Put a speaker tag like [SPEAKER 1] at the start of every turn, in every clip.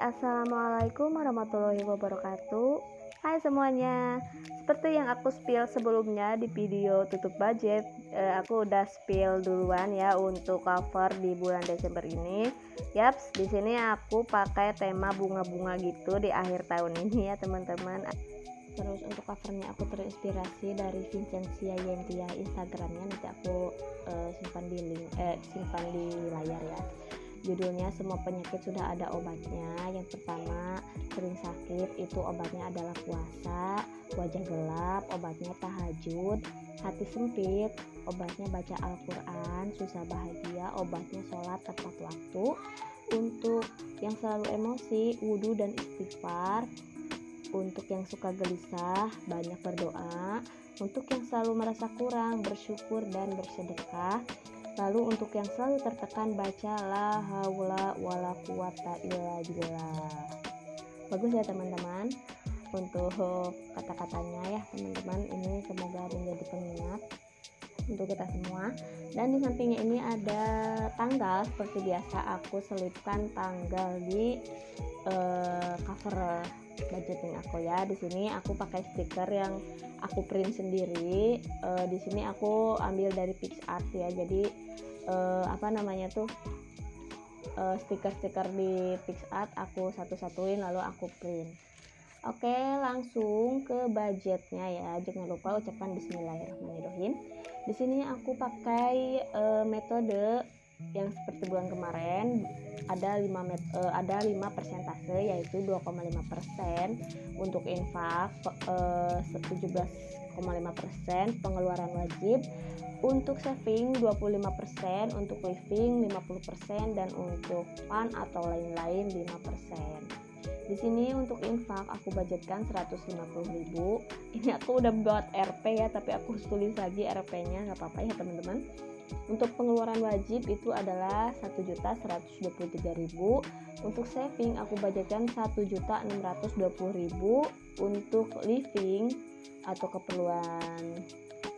[SPEAKER 1] Assalamualaikum warahmatullahi wabarakatuh. Hai semuanya, seperti yang aku spill sebelumnya di video tutup budget, aku udah spill duluan ya untuk cover di bulan Desember ini. Yaps, di sini aku pakai tema bunga-bunga gitu di akhir tahun ini ya teman-teman. Terus untuk covernya aku terinspirasi dari Vincentia Yentia Instagramnya, nanti aku simpan di layar ya. Judulnya Semua Penyakit Sudah Ada Obatnya. Yang pertama, sering sakit itu obatnya adalah puasa, wajah gelap obatnya tahajud, hati sempit obatnya baca Al-Quran, susah bahagia obatnya sholat tepat waktu, untuk yang selalu emosi wudhu dan istighfar, untuk yang suka gelisah banyak berdoa, untuk yang selalu merasa kurang bersyukur dan bersedekah. Lalu untuk yang selalu tertekan baca la haula wala quwata illa billah. Bagus ya teman-teman untuk kata-katanya ya teman-teman, ini semoga menjadi pengingat untuk kita semua. Dan di sampingnya ini ada tanggal, seperti biasa aku selipkan tanggal di cover budgeting aku ya. Di sini aku pakai stiker yang aku print sendiri. Di sini aku ambil dari PicsArt ya. Jadi stiker-stiker di PicsArt aku satu-satuin lalu aku print. Oke, langsung ke budgetnya ya. Jangan lupa ucapan bismillahirrahmanirrahim. Di sini aku pakai metode yang seperti bulan kemarin, ada 5 persentase, yaitu 2,5% untuk infak, 17,5% pengeluaran wajib, untuk saving 25%, untuk living 50%, dan untuk fun atau lain-lain 5%. Di sini untuk infak aku budgetkan 150.000. Ini aku udah buat RP ya, tapi aku tulis lagi RP-nya, nggak apa-apa ya teman-teman. Untuk pengeluaran wajib itu adalah 1.123.000. Untuk saving aku budgetkan 1.620.000. Untuk living atau keperluan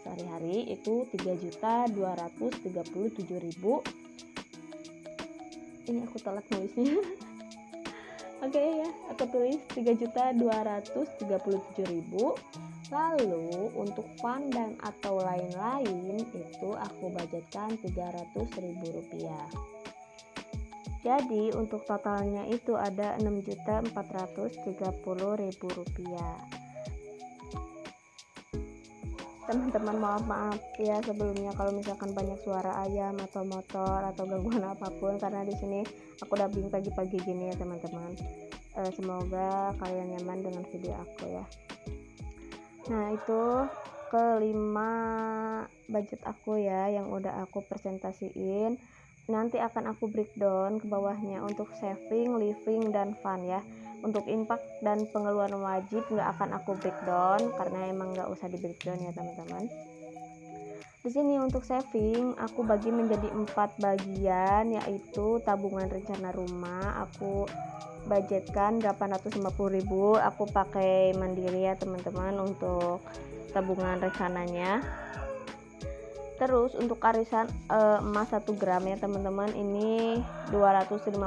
[SPEAKER 1] sehari-hari itu 3.237.000. Ini aku telat nulisnya. Oke ya, aku tulis 3.237.000. Lalu untuk fun dan atau lain-lain itu aku budgetkan 300.000 rupiah. Jadi untuk totalnya itu ada 6.430.000 rupiah. Teman-teman maaf ya sebelumnya kalau misalkan banyak suara ayam atau motor atau gangguan apapun, karena di sini aku dubbing pagi-pagi gini ya teman-teman. Semoga kalian nyaman dengan video aku ya. Nah, itu kelima budget aku ya yang udah aku presentasiin. Nanti akan aku breakdown ke bawahnya untuk saving, living, dan fun ya. Untuk infak dan pengeluaran wajib nggak akan aku breakdown karena emang nggak usah di breakdown ya teman-teman. Di sini untuk saving aku bagi menjadi 4 bagian, yaitu tabungan rencana rumah aku budgetkan 850.000. Aku pakai mandiri ya teman-teman untuk tabungan rencananya. Terus untuk arisan emas 1 gram ya teman-teman, ini 250.000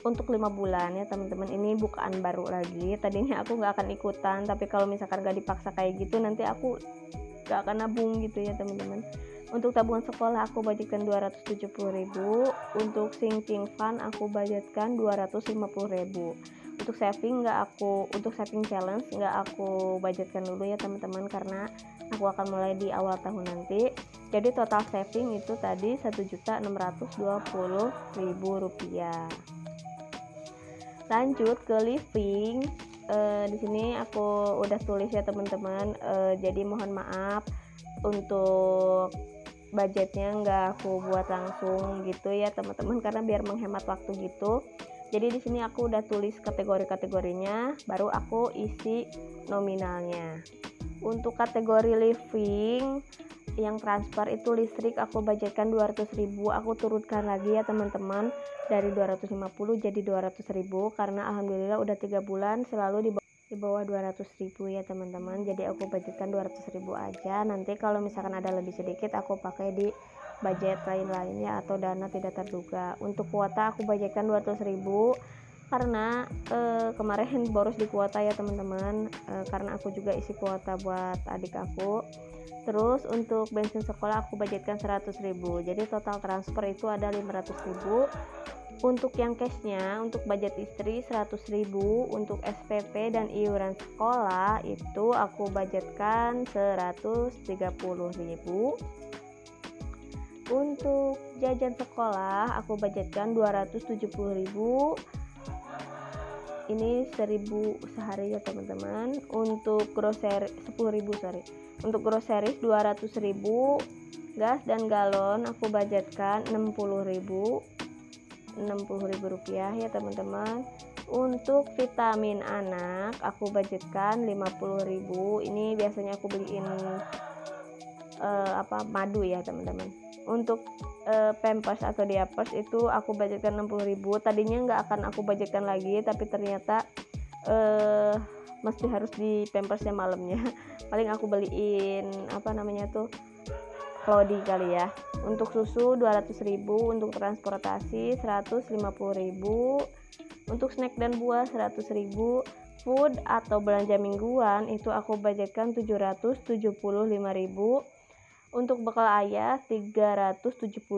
[SPEAKER 1] untuk 5 bulan ya teman-teman. Ini bukaan baru lagi, tadinya aku nggak akan ikutan, tapi kalau misalkan gak dipaksa kayak gitu nanti aku gak akan nabung gitu ya teman-teman. Untuk tabungan sekolah aku budgetkan 270.000. Untuk sinking fund aku budgetkan 250.000. Untuk saving untuk saving challenge nggak aku budgetkan dulu ya teman-teman, karena aku akan mulai di awal tahun nanti. Jadi total saving itu tadi 1.620.000 rupiah. Lanjut ke living. Di sini aku udah tulis ya teman-teman. Jadi mohon maaf untuk budgetnya nggak aku buat langsung gitu ya teman-teman, karena biar menghemat waktu gitu. Jadi di sini aku udah tulis kategori-kategorinya, baru aku isi nominalnya. Untuk kategori living yang transfer itu listrik aku budgetkan 200.000. Aku turunkan lagi ya teman-teman, dari 250 jadi 200.000 karena alhamdulillah udah 3 bulan selalu di bawah 200.000 ya teman-teman. Jadi aku budgetkan 200.000 aja. Nanti kalau misalkan ada lebih sedikit aku pakai di budget lain-lainnya atau dana tidak terduga. Untuk kuota aku budgetkan 200.000. karena kemarin boros di kuota ya teman-teman, karena aku juga isi kuota buat adik aku. Terus untuk bensin sekolah aku budgetkan 100.000, jadi total transfer itu ada 500.000. Untuk yang cashnya, untuk budget istri 100.000, untuk SPP dan iuran sekolah itu aku budgetkan 130.000. Untuk jajan sekolah aku budgetkan 270.000. Ini 1.000 sehari ya teman-teman. Untuk grocery 10.000, sorry. Untuk groceries 200.000. Gas dan galon aku budgetkan 60.000 rupiah ya teman-teman. Untuk vitamin anak aku budgetkan 50.000. Ini biasanya aku beliin madu ya teman-teman. Untuk pampers atau diapers itu aku budgetkan 60.000. Tadinya nggak akan aku budgetkan lagi, tapi ternyata mesti harus di pampersnya malamnya. Paling aku beliin Cloudy kali ya. Untuk susu 200.000, untuk transportasi 150.000, untuk snack dan buah 100.000, food atau belanja mingguan itu aku budgetkan 775.000. Untuk bekal ayah 372.000,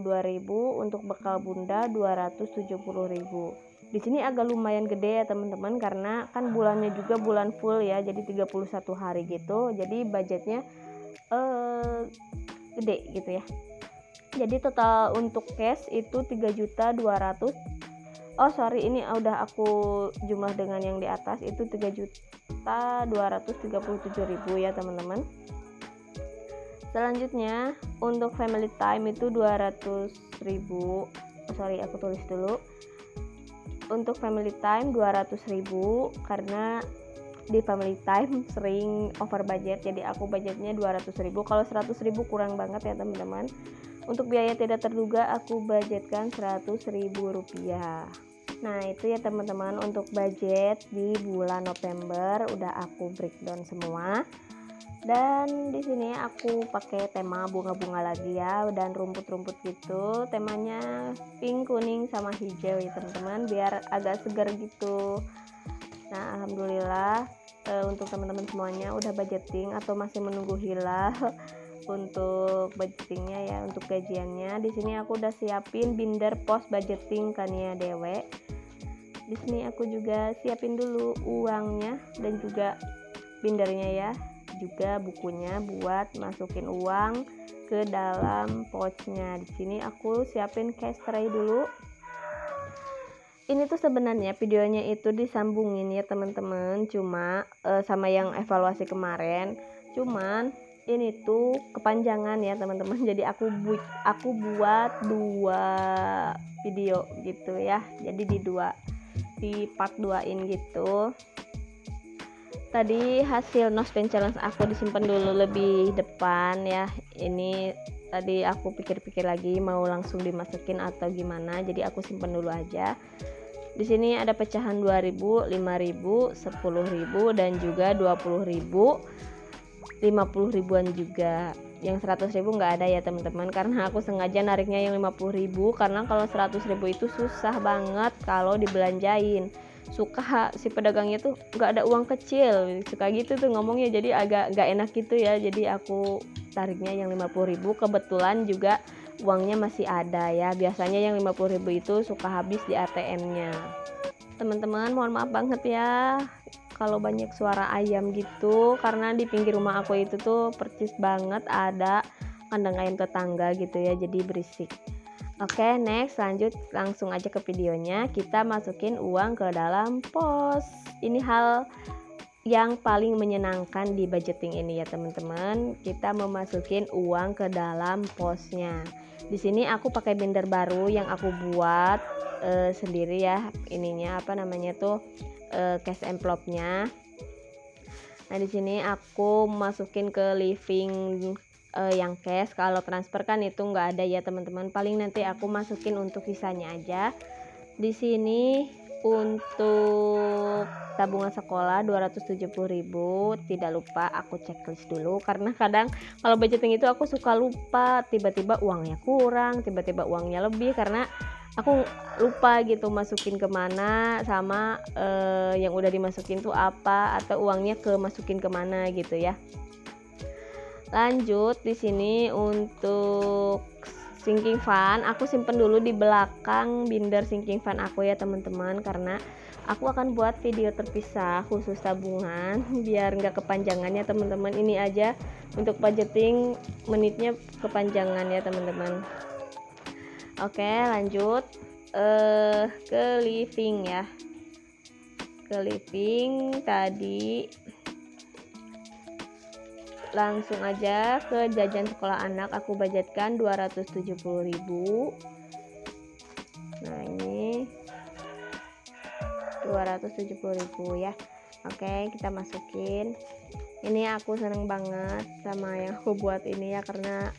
[SPEAKER 1] untuk bekal bunda 270.000. Di sini agak lumayan gede ya teman-teman, karena kan bulannya juga bulan full ya, jadi 31 hari gitu. Jadi budgetnya gede gitu ya. Jadi total untuk cash itu 3.200. Oh sorry, ini udah aku jumlah dengan yang di atas itu 3.237.000 ya teman-teman. Selanjutnya untuk family time itu 200.000. Sorry, aku tulis dulu. Untuk family time 200.000, karena di family time sering over budget, jadi aku budgetnya 200.000. Kalau 100.000 kurang banget ya teman-teman. Untuk biaya tidak terduga aku budgetkan 100.000 rupiah. Nah itu ya teman-teman, untuk budget di bulan November udah aku breakdown semua. Dan di sini aku pakai tema bunga-bunga lagi ya, dan rumput-rumput gitu. Temanya pink, kuning sama hijau ya teman-teman, biar agak segar gitu. Nah alhamdulillah untuk teman-teman semuanya udah budgeting atau masih menunggu hilal untuk budgetingnya ya, untuk gajiannya. Di sini aku udah siapin binder pos budgeting kan ya dewe. Di sini aku juga siapin dulu uangnya dan juga bindernya ya, juga bukunya buat masukin uang ke dalam pouchnya. Di sini aku siapin cash tray dulu. Ini tuh sebenarnya videonya itu disambungin ya teman-teman, cuma sama yang evaluasi kemarin, cuman ini tuh kepanjangan ya teman-teman. Jadi aku buat 2 video gitu ya, jadi di part 2in gitu. Tadi hasil Nospen challenge aku disimpan dulu lebih depan ya. Ini tadi aku pikir-pikir lagi mau langsung dimasukin atau gimana, jadi aku simpan dulu aja. Di sini ada pecahan 2.000, 5.000, 10.000 dan juga 20.000, 50 ribuan juga. Yang 100.000 nggak ada ya teman-teman, karena aku sengaja nariknya yang 50.000, karena kalau 100.000 itu susah banget kalau dibelanjain. Suka si pedagangnya tuh nggak ada uang kecil, suka gitu tuh ngomongnya, jadi agak nggak enak gitu ya. Jadi aku tariknya yang 50.000, kebetulan juga uangnya masih ada ya. Biasanya yang 50.000 itu suka habis di ATM-nya. Teman-teman mohon maaf banget ya kalau banyak suara ayam gitu, karena di pinggir rumah aku itu tuh percis banget ada kandang ayam tetangga gitu ya, jadi berisik. Oke, next lanjut langsung aja ke videonya. Kita masukin uang ke dalam pos. Ini hal yang paling menyenangkan di budgeting ini ya teman-teman. Kita memasukin uang ke dalam posnya. Di sini aku pakai binder baru yang aku buat sendiri ya. Ininya cash envelope-nya. Nah di sini aku masukin ke living yang cash. Kalau transfer kan itu nggak ada ya teman-teman, paling nanti aku masukin untuk sisanya aja. Di sini untuk tabungan sekolah 270.000, tidak lupa aku checklist dulu, karena kadang kalau budgeting itu aku suka lupa, tiba-tiba uangnya kurang, tiba-tiba uangnya lebih, karena aku lupa gitu masukin kemana, sama yang udah dimasukin tuh apa, atau uangnya masukin kemana gitu ya. Lanjut di sini untuk sinking fan, aku simpen dulu di belakang binder sinking fan aku ya teman-teman, karena aku akan buat video terpisah khusus tabungan biar nggak kepanjangan ya teman-teman. Ini aja untuk budgeting menitnya kepanjangan ya teman-teman. Oke, lanjut ke living ya. Ke living tadi langsung aja ke jajan sekolah anak, aku budgetkan 270.000. Nah ini 270.000 ya. Oke, kita masukin. Ini aku seneng banget sama yang aku buat ini ya, karena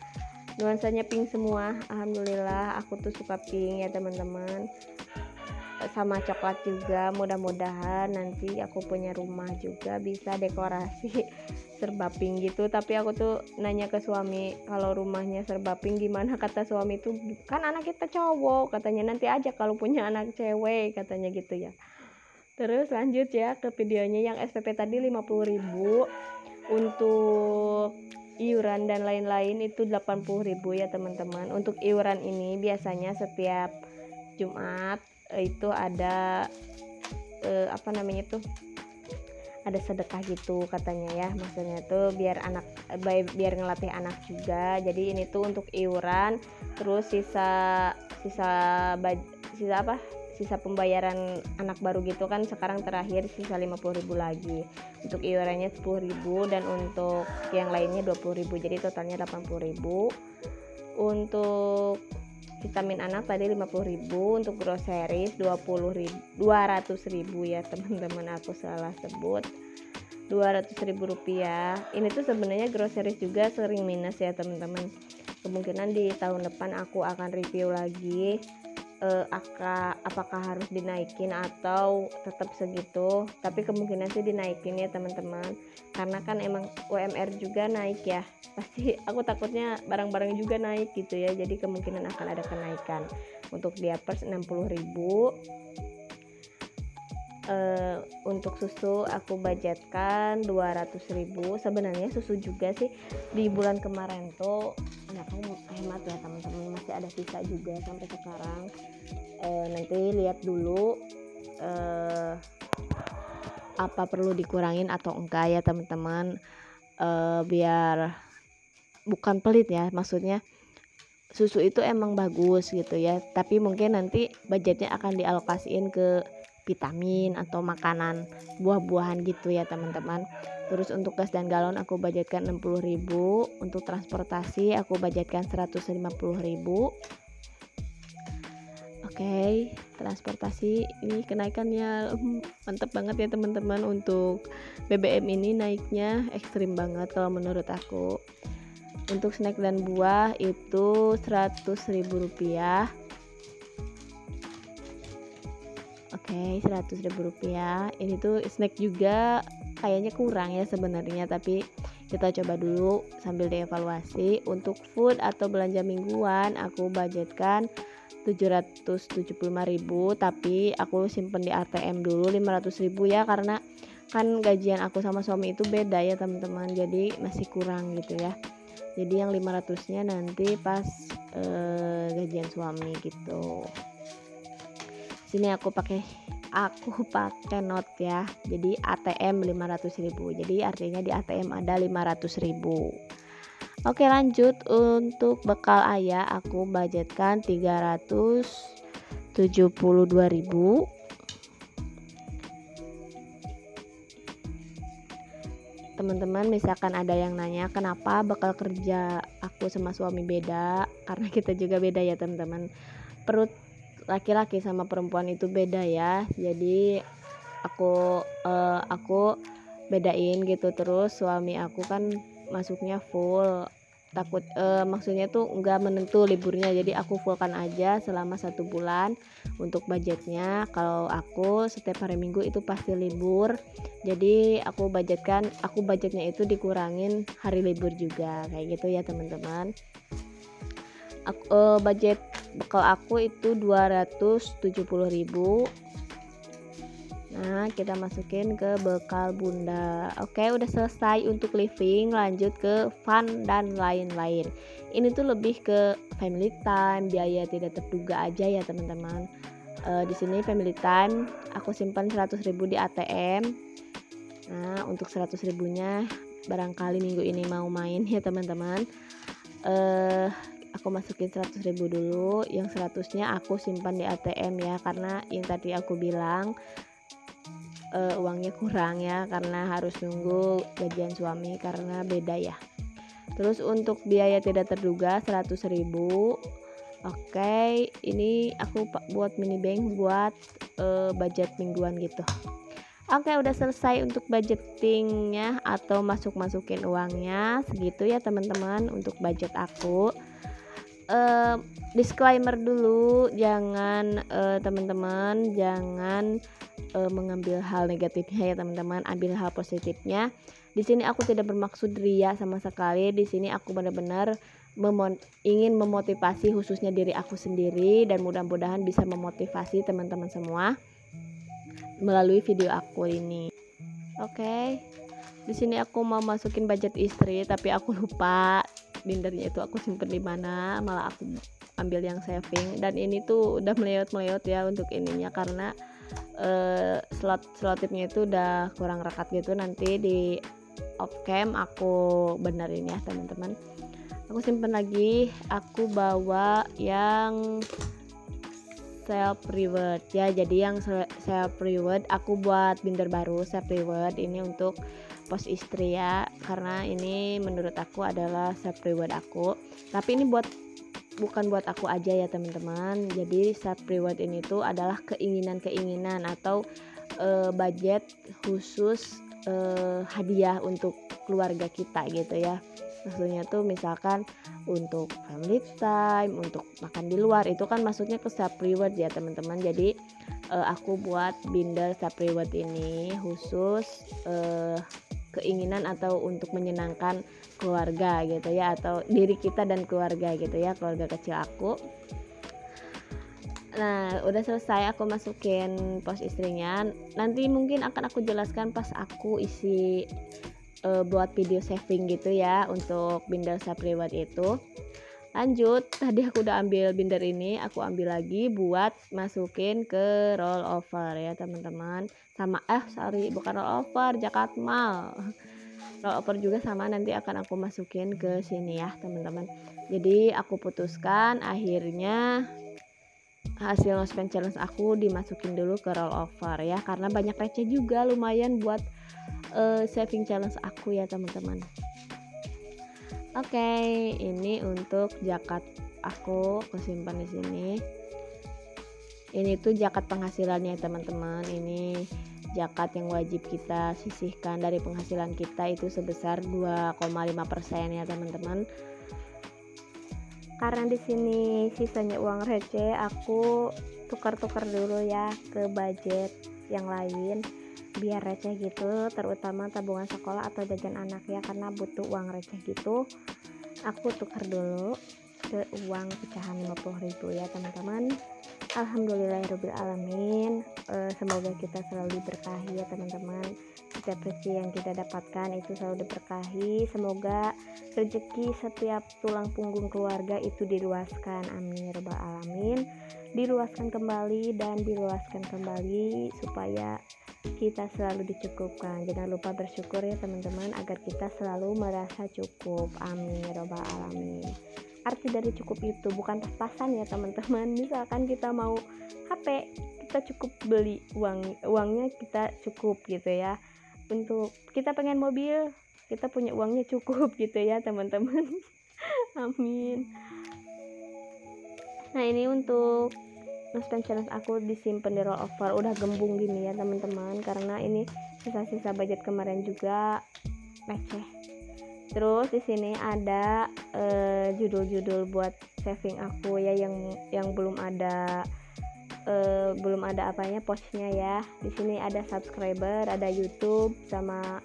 [SPEAKER 1] nuansanya pink semua. Alhamdulillah, aku tuh suka pink ya teman-teman, sama coklat juga. Mudah-mudahan nanti aku punya rumah juga bisa dekorasi serba pink gitu. Tapi aku tuh nanya ke suami, kalau rumahnya serba pink gimana? Kata suami tuh, kan anak kita cowok, katanya nanti aja kalau punya anak cewek, katanya gitu ya. Terus lanjut ya ke videonya. Yang SPP tadi 50.000, untuk iuran dan lain-lain itu 80.000 ya teman-teman. Untuk iuran ini biasanya setiap Jumat itu ada apa namanya tuh, ada sedekah gitu katanya ya, maksudnya tuh biar ngelatih anak juga. Jadi ini tuh untuk iuran, terus sisa pembayaran anak baru gitu kan, sekarang terakhir sisa 50.000 lagi. Untuk iurannya 10.000 dan untuk yang lainnya 20.000, jadi totalnya 80.000. Untuk vitamin anak tadi 50.000, untuk groceries 200.000 ya teman-teman, aku salah sebut 200.000 rupiah. Ini tuh sebenarnya groceries juga sering minus ya teman-teman. Kemungkinan di tahun depan aku akan review lagi apakah harus dinaikin atau tetap segitu. Tapi kemungkinan sih dinaikin ya teman-teman, karena kan emang UMR juga naik ya, pasti aku takutnya barang-barang juga naik gitu ya. Jadi kemungkinan akan ada kenaikan. Untuk diapers 60.000. Untuk susu aku budgetkan 200.000. Sebenarnya susu juga sih di bulan kemarin tuh aku hemat ya teman-teman, masih ada sisa juga sampai sekarang. Nanti lihat dulu apa perlu dikurangin atau enggak ya teman-teman, biar bukan pelit ya, maksudnya susu itu emang bagus gitu ya, tapi mungkin nanti budgetnya akan dialokasiin ke vitamin atau makanan buah-buahan gitu ya teman-teman. Terus untuk gas dan galon aku budgetkan 60.000. Untuk transportasi aku budgetkan 150.000. Oke, transportasi ini kenaikannya mantap banget ya teman-teman. Untuk BBM ini naiknya ekstrim banget kalau menurut aku. Untuk snack dan buah itu 100.000 rupiah. Oke, 100.000 rupiah. Ini tuh snack juga kayaknya kurang ya sebenarnya, tapi kita coba dulu sambil dievaluasi. Untuk food atau belanja mingguan aku budgetkan 775.000, tapi aku simpen di ATM dulu 500.000 ya, karena kan gajian aku sama suami itu beda ya teman-teman, jadi masih kurang gitu ya. Jadi yang 500-nya nanti pas gajian suami gitu. Sini aku pakai not ya, jadi ATM 500.000, jadi artinya di ATM ada 500.000. Oke, lanjut. Untuk bekal ayah aku budgetkan 372.000. Teman-teman misalkan ada yang nanya kenapa bekal kerja aku sama suami beda, karena kita juga beda ya teman-teman. Perut laki-laki sama perempuan itu beda ya, jadi aku bedain gitu. Terus suami aku kan masuknya full, takut maksudnya tuh enggak menentu liburnya, jadi aku fullkan aja selama 1 bulan. Untuk budgetnya, kalau aku setiap hari Minggu itu pasti libur, jadi aku budgetnya itu dikurangin hari libur juga, kayak gitu ya teman-teman. Budget bekal aku itu 270.000. Nah, kita masukin ke bekal bunda. Oke, udah selesai untuk living, lanjut ke fun dan lain-lain. Ini tuh lebih ke family time, biaya tidak terduga aja ya teman-teman. Di sini family time aku simpan 100.000 di ATM. Nah, untuk 100.000-nya barangkali minggu ini mau main ya teman-teman. Aku masukin 100.000 dulu, yang 100-nya aku simpan di ATM ya, karena yang tadi aku bilang uangnya kurang ya, karena harus nunggu gajian suami karena beda ya. Terus untuk biaya tidak terduga 100.000. Oke, ini aku buat mini bank buat budget mingguan gitu. Oke, udah selesai untuk budgetingnya atau masukin uangnya, segitu ya teman-teman untuk budget aku. Disclaimer dulu, jangan teman-teman jangan mengambil hal negatifnya ya teman-teman, ambil hal positifnya. Di sini aku tidak bermaksud ria sama sekali. Di sini aku benar-benar ingin memotivasi khususnya diri aku sendiri, dan mudah-mudahan bisa memotivasi teman-teman semua melalui video aku ini. Oke. Di sini aku mau masukin budget istri, tapi aku lupa bindernya itu aku simpen di mana, malah aku ambil yang saving. Dan ini tuh udah meleot ya untuk ininya, karena slot-slotipnya itu udah kurang rekat gitu. Nanti di off cam aku benerin ya teman-teman. Aku simpen lagi, aku bawa yang self reward ya. Jadi yang self reward aku buat binder baru self reward ini untuk pos istri ya, karena ini menurut aku adalah self reward aku. Tapi ini bukan buat aku aja ya teman-teman. Jadi self reward ini tuh adalah keinginan atau budget khusus hadiah untuk keluarga kita gitu ya. Maksudnya tuh misalkan untuk family time, untuk makan di luar, itu kan maksudnya ke self reward ya teman-teman. Jadi aku buat binder self reward ini khusus keinginan atau untuk menyenangkan keluarga gitu ya, atau diri kita dan keluarga gitu ya, keluarga kecil aku. Nah, udah selesai aku masukin pos istrinya. Nanti mungkin akan aku jelaskan pas aku isi buat video saving gitu ya untuk binder self reward itu. Lanjut, tadi aku udah ambil binder ini, aku ambil lagi buat masukin ke roll over ya teman-teman. Sama bukan roll over, Jakarta Mall. Roll over juga sama, nanti akan aku masukin ke sini ya teman-teman. Jadi aku putuskan akhirnya hasil no spend challenge aku dimasukin dulu ke roll over ya, karena banyak receh juga, lumayan buat saving challenge aku ya teman-teman. Oke, ini untuk zakat aku simpan di sini. Ini tuh zakat penghasilannya teman-teman. Ini zakat yang wajib kita sisihkan dari penghasilan kita, itu sebesar 2,5% ya teman-teman. Karena di sini sisanya uang receh, aku tukar-tukar dulu ya ke budget yang lain biar receh gitu, terutama tabungan sekolah atau jajan anak ya, karena butuh uang receh gitu. Aku tukar dulu ke uang pecahan 50.000 ya teman-teman. Alhamdulillahirobbilalamin. Semoga kita selalu diberkahi ya teman-teman. Setiap rezeki yang kita dapatkan itu selalu diberkahi. Semoga rezeki setiap tulang punggung keluarga itu diluaskan, amin ya rabbal alamin. Diluaskan kembali dan diluaskan kembali supaya kita selalu dicukupkan. Jangan lupa bersyukur ya teman-teman, agar kita selalu merasa cukup, amin ya rabbal alamin. Arti dari cukup itu bukan pas-pasan ya teman-teman. Misalkan kita mau HP, kita cukup beli uangnya kita cukup gitu ya. Untuk kita pengen mobil, kita punya uangnya cukup gitu ya teman-teman. Amin. Nah, ini untuk spend challenge aku disimpan di roll over, udah gembung gini ya teman-teman, karena ini sisa-sisa budget kemarin juga receh. Terus di sini ada judul-judul buat saving aku ya, yang belum ada apanya postnya ya. Di sini ada subscriber, ada YouTube, sama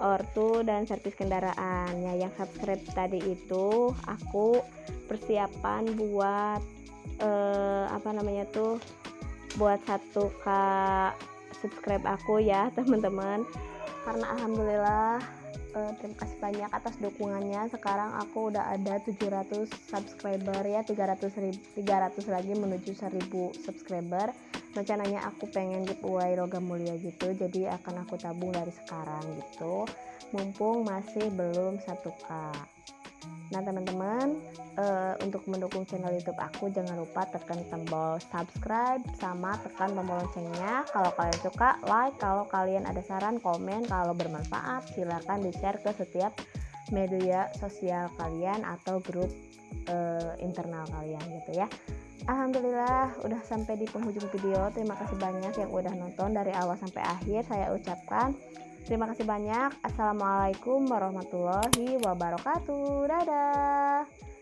[SPEAKER 1] ortu dan servis kendaraan ya. Yang subscribe tadi itu aku persiapan buat apa namanya tuh, buat 1K subscribe aku ya teman-teman, karena alhamdulillah terima kasih banyak atas dukungannya. Sekarang aku udah ada 700 subscriber ya, 300 lagi menuju 1000 subscriber. Rencananya aku pengen giveaway logam mulia gitu, jadi akan aku tabung dari sekarang gitu, mumpung masih belum 1K. Nah teman-teman, untuk mendukung channel YouTube aku jangan lupa tekan tombol subscribe sama tekan tombol loncengnya. Kalau kalian suka, like. Kalau kalian ada saran, komen. Kalau bermanfaat silahkan di share ke setiap media sosial kalian atau grup internal kalian gitu ya. Alhamdulillah udah sampai di penghujung video. Terima kasih banyak yang udah nonton dari awal sampai akhir. Saya ucapkan terima kasih banyak. Assalamualaikum warahmatullahi wabarakatuh. Dadah.